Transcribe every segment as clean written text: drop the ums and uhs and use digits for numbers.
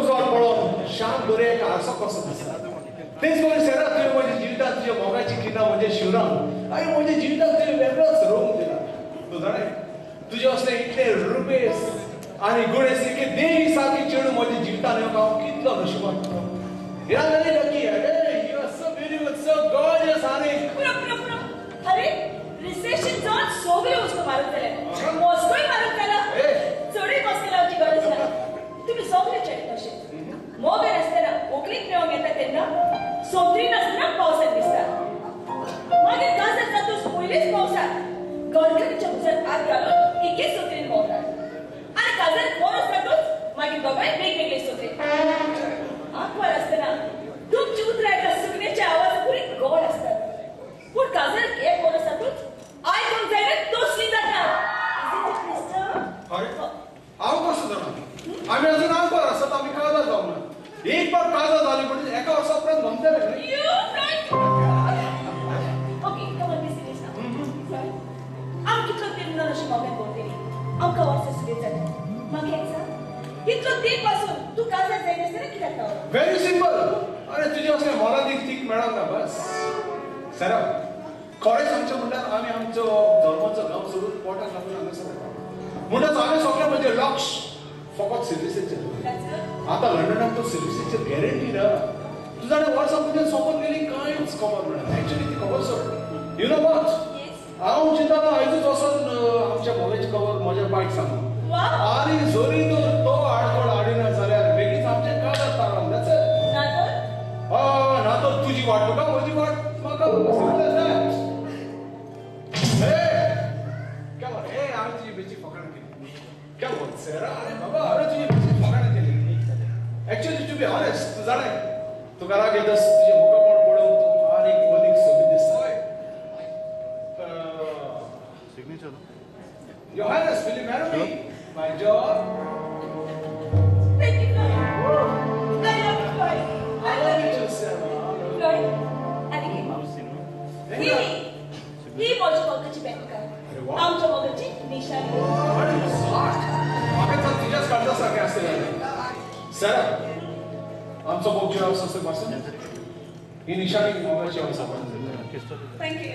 जोर पळोवन शांत दर्याक आरसो कसो दिसता तेच करून सेरा तुवें म्हज्या जिवितांत तुज्या मोगाची खिणां म्हज्या शिवरान आनी म्हज्या जिवितांत तुवें वेगळोच रोग दिला तूं जाणा तुजे असले इतले रुपेस आनी गुणेस इतले देवी सारकी चेडूं म्हज्या जिवितांत येवंक हांव कितलो नशिबान You are very lucky, hey? You are so beautiful, so gorgeous, honey. अरे रिसेशन जाऊन सोबरे उसको मारून दिले मॉस्कोही मारून त्याला चढी मॉस्को लावची गरज नाही तुम्ही सोबरे चढ कसे मोबे असताना ओकलीत नेऊन येतात त्यांना सोबरी नसताना पावसात दिसतात मागे गाजर जातोस पहिलेच पावसात गरगरीच्या उजत आत घालून एकेच सोबरीन मोहतात आणि गाजर कोणच जातोस मागे दोघांनी वेगवेगळे सोबरे आखवर असताना तुमची उतरायच्या सुगण्याचे आवाज पुरी गोड असतात पण काजल एक बोलत जातोच ऐकून जायला तोसली जातात अरे हांव कसो जाणा आमी अजून आंकवर आसात आमी काजार जावंक ना एक फावट काजार जाली म्हणजे एका वर्सा उपरांत गमतले न्ही okay come on be serious now आम कितलो दिन ना अशी मोबाईल बोलतेली आमकां वर्सा सुरू जाता मागे एकसा इतलो दिन पासून तू काजार जायना असताना कित्याक रावला व्हेरी सिंपल अरे तुजे असले मोलादीक तीक मेळोंक ना बस सर खरें सांगचें म्हणल्यार आमी आमचो धर्माचो गांव सोडून पोटाक लागून हांगासर म्हणटच हांवें सगळें म्हजें लक्ष फकत सर्विसेचेर आतां लंडनाक तो सर्विसेचेर गॅरंटी ना तूं जाणा वर्सां म्हणजे सोंपोन गेली कांयच खबर ना एक्चुअली ती खबर सोड यू नो वॉट हांव चिंतालो आयजूच वचोन आमच्या मोबायलची खबर म्हज्या बायक सांगू आनी जोरी तो आडकोड हाडिना जाल्यार बेगीच आमचें काजार ताराम ना तर तुझी वाट तुका म्हजी वाट म्हाका Come on, hey, हांवें तुजी बेची फकाणां केली Come on, Sarah, अरे बाबा हांवें तुजी बेची फकाणां केली एक्चुअली टू बी ऑनेस्ट तूं जाणाय तुका राग येतस तुजें मुखार पळोवन तूं आनीक मदीक सोबीत दिसता signature Your Highness, will you marry me? My job? Thank you, Floyd. I love you, Floyd. I love you too, Sarah. Floyd, आणि ही माझ्या मोगाची बँक आमच्या मोगाची निशाणी म्हाका तर तुज्याच काळजा सारकें आसलेलें सरा आमचो मोग जो आसा तो पासून ही निशाणी मोगाची आसा थँक्यू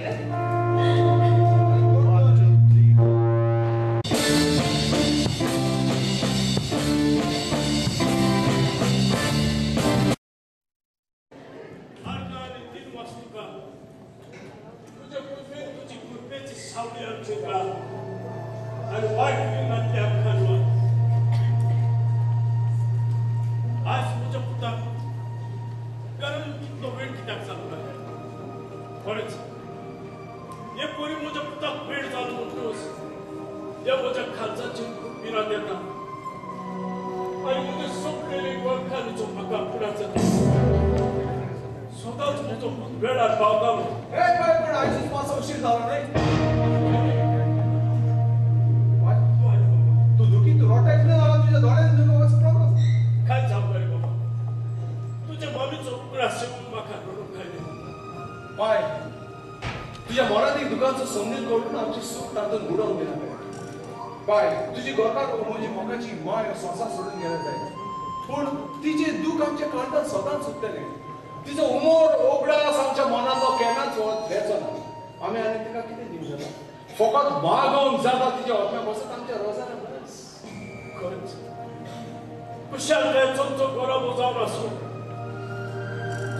तुझ्या मोरादीक दुकानचो संदेश कळून आमची सूख तातूंत बुडोवन गेला बाय तुजी गोरकार म्हजी मोगाची माय संसार सोडून गेले जाय पूण तिचे दूख आमच्या काळजांत सदांच सुट्टले तिचो उमोर ओगडास आमच्या मनांतलो केन्नाच वेचो ना आमी आनी तिका कितें दिवं जाता फकत मागोवंक जाता तिच्या ओठ्या बसत आमच्या रोजान बस खरेंच कुशालकायचो गौरव जावन आसूं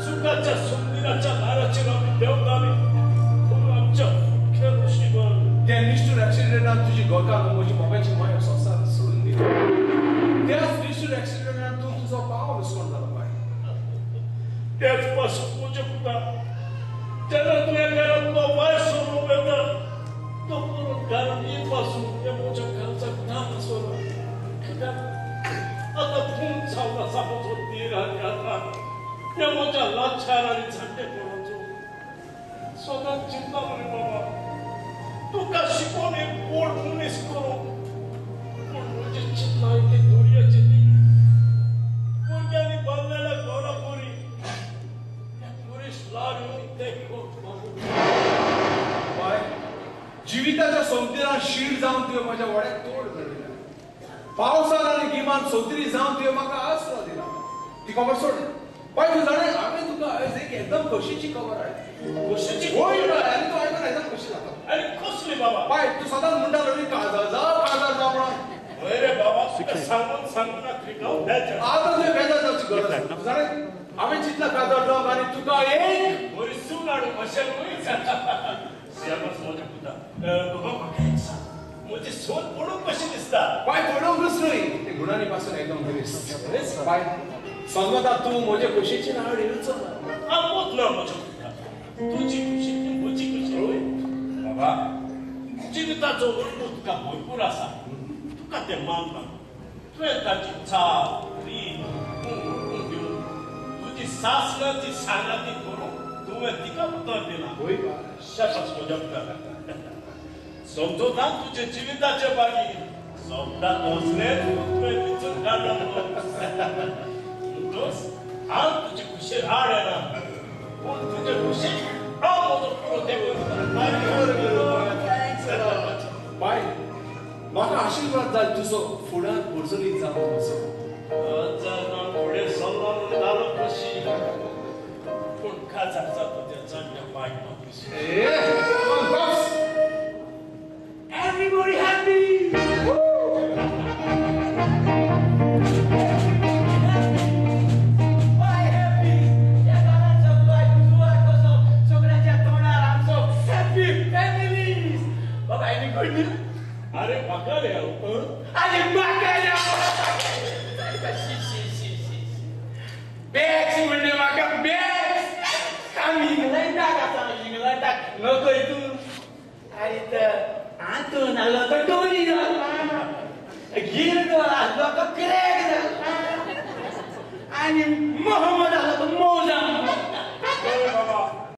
सुखाच्या सुंदराच्या दाराचेर आमी देवताली पूण आमच्या मुख्य ऋषीगण त्या निष्ठूर ऍक्सिडेंटान तुजी गोरकार म्हजी मोगाची माय संसार सोडून दिली त्याच निष्ठूर ऍक्सिडेंटान तूं तुजो पाव विसरून जालो बाय त्याच पासून म्हजे पुता जेन्ना तुवें घरांतलो वायट सोडून येता तो परत घरांत ये पासून त्या म्हज्या घरचाक धाक आसना कित्याक आतां खून चावला सापोचो तीर आनी आतां त्या म्हज्या लाचार आनी जाणटेपणाचो सदांच चिंता रे बाबा तुका शिकोवन एक व्हड मनीस करूं पूण म्हजे चिंता ती दोरयाची न्ही भुरग्यांनी बांदलेल्या घरा पोरी पुरीश लाड येवन ते बाय जिविताच्या सोमतीरान शीड जावन तुवें म्हज्या वड्याक तोड घडयला पावसान आनी गिमान सोंतरी जावन तुवें म्हाका आसरो दिला खबर सोड बाय तू जाणे आम्ही तुका आज एक एकदम खोशीची खबर आहे कशाची होय आणि तू ऐकून एकदम खुशी जाता अरे कसली बाबा बाय तू सदांच म्हणटा रवी काळजा जा म्हणून अरे बाबा तुका सांगून ना त्रिकाव द्यायचं आता तुझे बेजार जावची गरज आहे. तू जाणे आम्ही चितला काजळ जाऊ आणि तुका एक बरी सून हाडून कशें वयच श्यामस माझ्या पुता बाबा म्हाका एक सांग म्हजी सोन पडून कशी दिसता बाय पडवूंकच न्हय ते गुणांनी पासून एकदम बरीस बाय समजता तू म्हजे खोशेची नाड येवचो ना आमोत ना माझ्या पुता तुझी खुशी ती म्हजी खुशी होय बाबा जिविताचो अनुभव तुका भरपूर आसा तुका तें मानना तुवें ताची चाव रीत घेवन तुजी सासणाची सांगाती करून तुवें तिका उत्तर दिना होय बाय शाबास माझ्या पुता समजोता तुझे जिविताचे बागी सोपता तोसले तुवें विचून काडून म्हणटोस हांव तुजे खुशेर आड येना पूण तुजे खुशेक हांव म्हजो पुरो देव बाय म्हाका आशिर्वाद जाय तुजो फुडार बुरजुलीक जावं असो फुडें सल्लो म्हणून घालो कशी पूण काजार जाता त्या जाण्या बायको कशी Everybody happy! अरे बघायला अरे बघायला बॅग्स म्हणजे म्हाका बॅग्स आमी इंग्लंडाक नको तू अरे तर आतून आलो तो टोनी जाला गिरडो आसलो तो क्रॅक जाला आणि मोहम्मद आलो